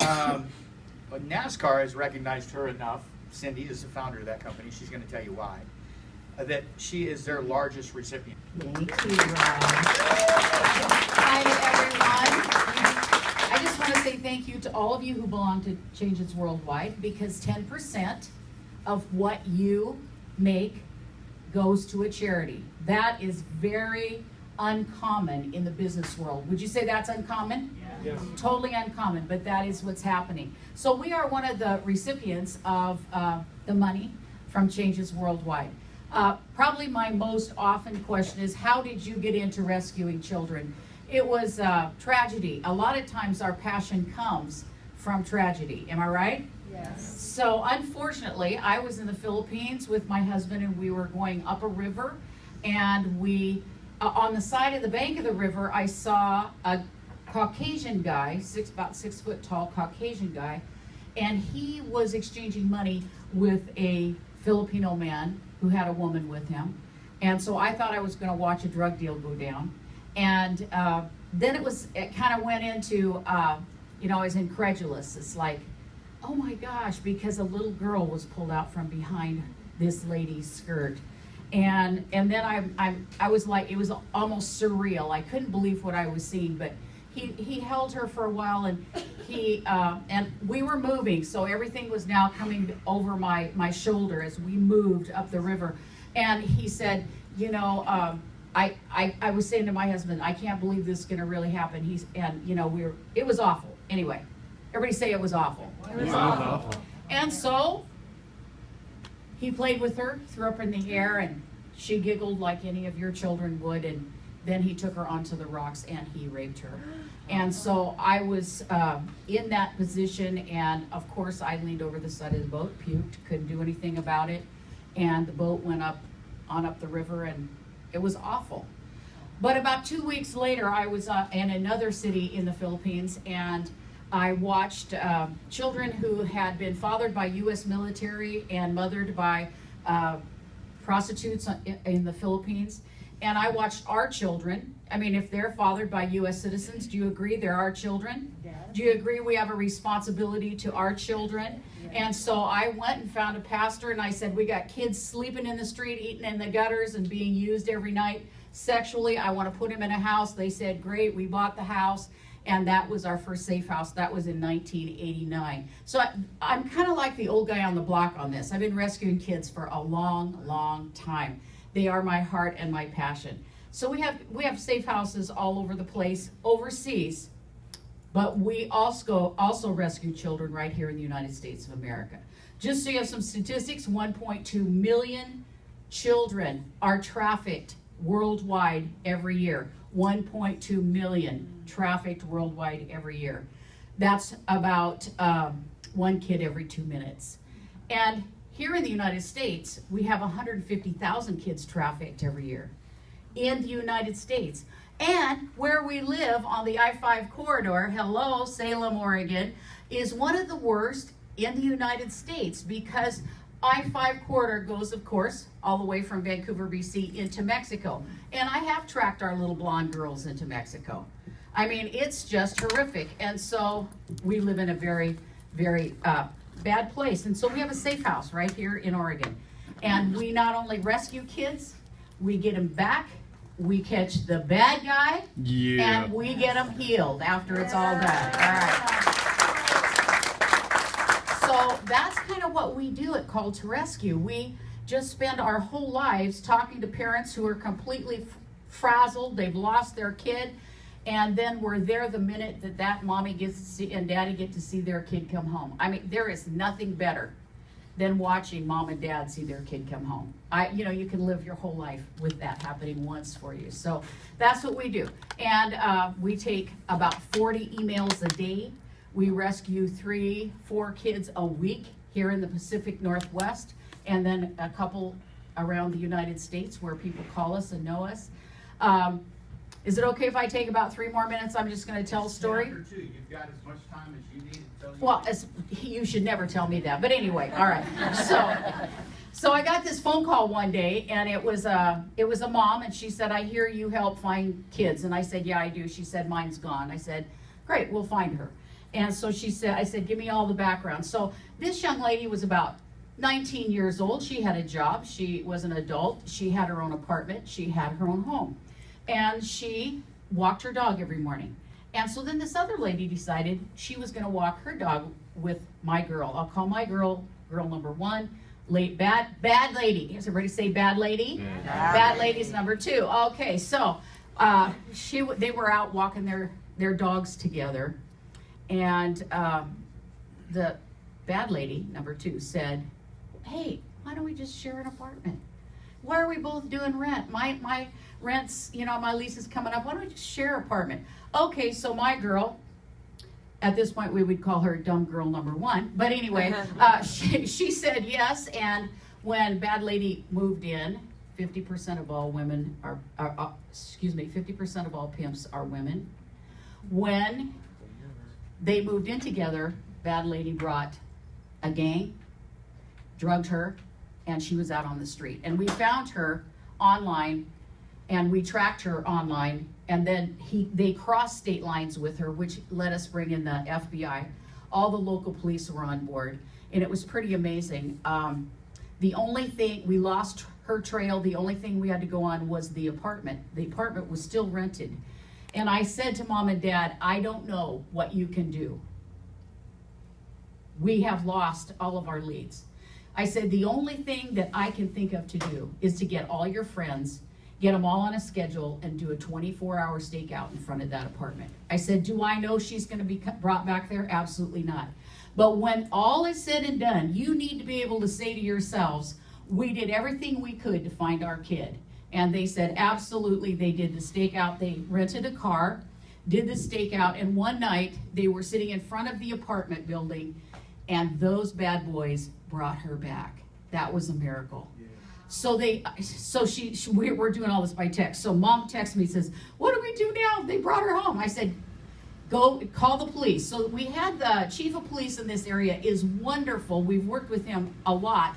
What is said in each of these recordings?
But NASCAR has recognized her enough. Cyndi is the founder of that company. She's going to tell you why. That she is their largest recipient. Thank you, Ryan. Hi, everyone. I just want to say thank you to all of you who belong to Changes Worldwide, because 10% of what you make goes to a charity. That is very uncommon in the business world. Would you say that's uncommon? Yes. Totally uncommon, but that is what's happening. So we are one of the recipients of the money from Changes Worldwide. Probably my most often question is, how did you get into rescuing children? It was tragedy. A lot of times our passion comes from tragedy. Am I right? Yes. So unfortunately, I was in the Philippines with my husband, and we were going up a river, and we, on the side of the bank of the river, I saw a Caucasian guy, about 6 foot tall Caucasian guy, and he was exchanging money with a Filipino man who had a woman with him. And so I thought I was going to watch a drug deal go down. And then it kind of went into, I was incredulous. It's like, oh my gosh, because a little girl was pulled out from behind this lady's skirt. And then I was like, it was almost surreal. I couldn't believe what I was seeing, but he held her for a while, and and we were moving, so everything was now coming over my shoulder as we moved up the river. And he said, I was saying to my husband, I can't believe this is going to really happen. It was awful. Anyway, everybody say it was awful. It was awful. And so he played with her, threw her up in the air, and she giggled like any of your children would, and then he took her onto the rocks and he raped her. And so I was in that position, and of course I leaned over the side of the boat, puked, couldn't do anything about it, and the boat went up the river, and it was awful. But about 2 weeks later, I was in another city in the Philippines, and I watched children who had been fathered by U.S. military and mothered by prostitutes in the Philippines. And I watched our children. I mean, if they're fathered by U.S. citizens, do you agree they're our children? Yes. Do you agree we have a responsibility to our children? Yes. And so I went and found a pastor, and I said, we got kids sleeping in the street, eating in the gutters, and being used every night sexually. I want to put them in a house. They said, great, we bought the house. And that was our first safe house. That was in 1989. So I'm kind of like the old guy on the block on this. I've been rescuing kids for a long, long time. They are my heart and my passion. So we have safe houses all over the place, overseas, but we also rescue children right here in the United States of America. Just so you have some statistics, 1.2 million children are trafficked worldwide every year. 1.2 million trafficked worldwide every year. That's about one kid every 2 minutes. And here in the United States, we have 150,000 kids trafficked every year in the United States. And where we live on the I-5 corridor, hello, Salem, Oregon, is one of the worst in the United States, because I-5 corridor goes, of course, all the way from Vancouver, BC into Mexico. And I have tracked our little blonde girls into Mexico. I mean, it's just horrific. And so we live in a very, very bad place. And so we have a safe house right here in Oregon. And we not only rescue kids, we get them back, we catch the bad guy, and we get them healed after it's all done. All right. So that's kind of what we do at Call to Rescue. We just spend our whole lives talking to parents who are completely frazzled, they've lost their kid, and then we're there the minute that mommy gets to see and daddy get to see their kid come home. I mean, there is nothing better than watching mom and dad see their kid come home. You can live your whole life with that happening once for you. So that's what we do. And we take about 40 emails a day. We rescue 3-4 kids a week here in the Pacific Northwest, and then a couple around the United States where people call us and know us. Is it okay if I take about 3 more minutes? I'm just going to tell a story. After 2, you've got as much time as you need to tell you. Well, you should never tell me that. But anyway, all right. So I got this phone call one day, and it was a mom, and she said, I hear you help find kids. And I said, yeah, I do. She said, mine's gone. I said, great, we'll find her. And so she said, I said, give me all the background. So this young lady was about 19 years old. She had a job. She was an adult. She had her own apartment. She had her own home. And she walked her dog every morning. And so then this other lady decided she was going to walk her dog with my girl. I'll call my girl number one. Bad lady. Does everybody say bad lady? Yeah. Bad lady's number two. Okay, so they were out walking their dogs together, and the bad lady, number two, said, hey, why don't we just share an apartment? Why are we both doing rent? My rent's, my lease is coming up. Why don't we just share an apartment? Okay, so my girl, at this point we would call her dumb girl number one. But anyway, she said yes, and when bad lady moved in, 50% of all women are 50% of all pimps are women. When they moved in together, bad lady brought a gang, drugged her, and she was out on the street. And we found her online, and we tracked her online, and then they crossed state lines with her, which let us bring in the FBI. All the local police were on board, and it was pretty amazing. The only thing, we lost her trail. The only thing we had to go on was the apartment. The apartment was still rented. And I said to Mom and Dad, I don't know what you can do. We have lost all of our leads. I said, the only thing that I can think of to do is to get all your friends, get them all on a schedule, and do a 24-hour stakeout in front of that apartment. I said, do I know she's going to be brought back there? Absolutely not. But when all is said and done, you need to be able to say to yourselves, we did everything we could to find our kid. And they said, absolutely, they did the stakeout. They rented a car, did the stakeout, and one night they were sitting in front of the apartment building, and those bad boys brought her back. That was a miracle. Yeah. So we're doing all this by text. So Mom texts me, says, what do we do now? They brought her home. I said, go call the police. So we had the chief of police in this area is wonderful. We've worked with him a lot.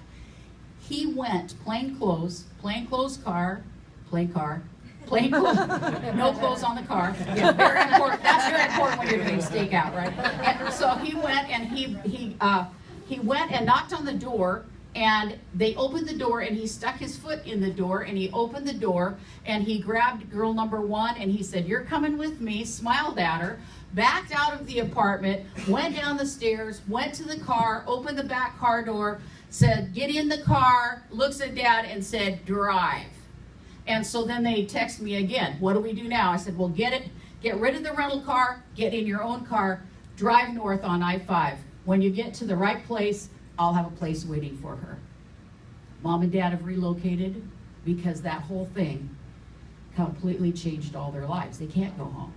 He went plain clothes car, no clothes on the car. Yeah, very important. That's very important when you're doing stakeout, right? And so he went and he went and knocked on the door, and they opened the door, and he stuck his foot in the door, and he opened the door, and he grabbed girl number one, and he said, you're coming with me, smiled at her, backed out of the apartment, went down the stairs, went to the car, opened the back car door, said, get in the car, looks at Dad and said, drive. And so then they text me again, what do we do now? I said, well, get rid of the rental car, get in your own car, drive north on I-5. When you get to the right place, I'll have a place waiting for her. Mom and Dad have relocated because that whole thing completely changed all their lives. They can't go home.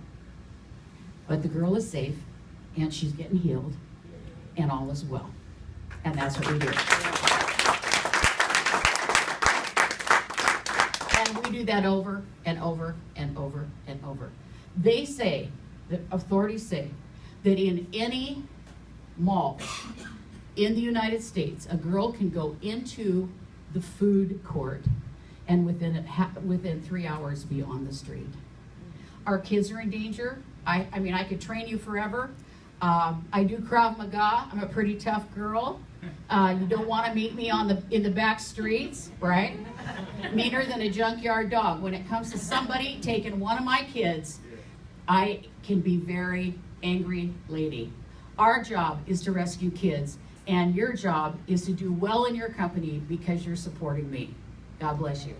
But the girl is safe, and she's getting healed, and all is well. And that's what we do. And we do that over and over and over and over. They say, the authorities say, that in any mall in the United States, a girl can go into the food court and within 3 hours be on the street. Our kids are in danger. I mean, I could train you forever. I do Krav Maga. I'm a pretty tough girl. You don't want to meet me in the back streets, right? Meaner than a junkyard dog. When it comes to somebody taking one of my kids, I can be very angry lady. Our job is to rescue kids, and your job is to do well in your company because you're supporting me. God bless you.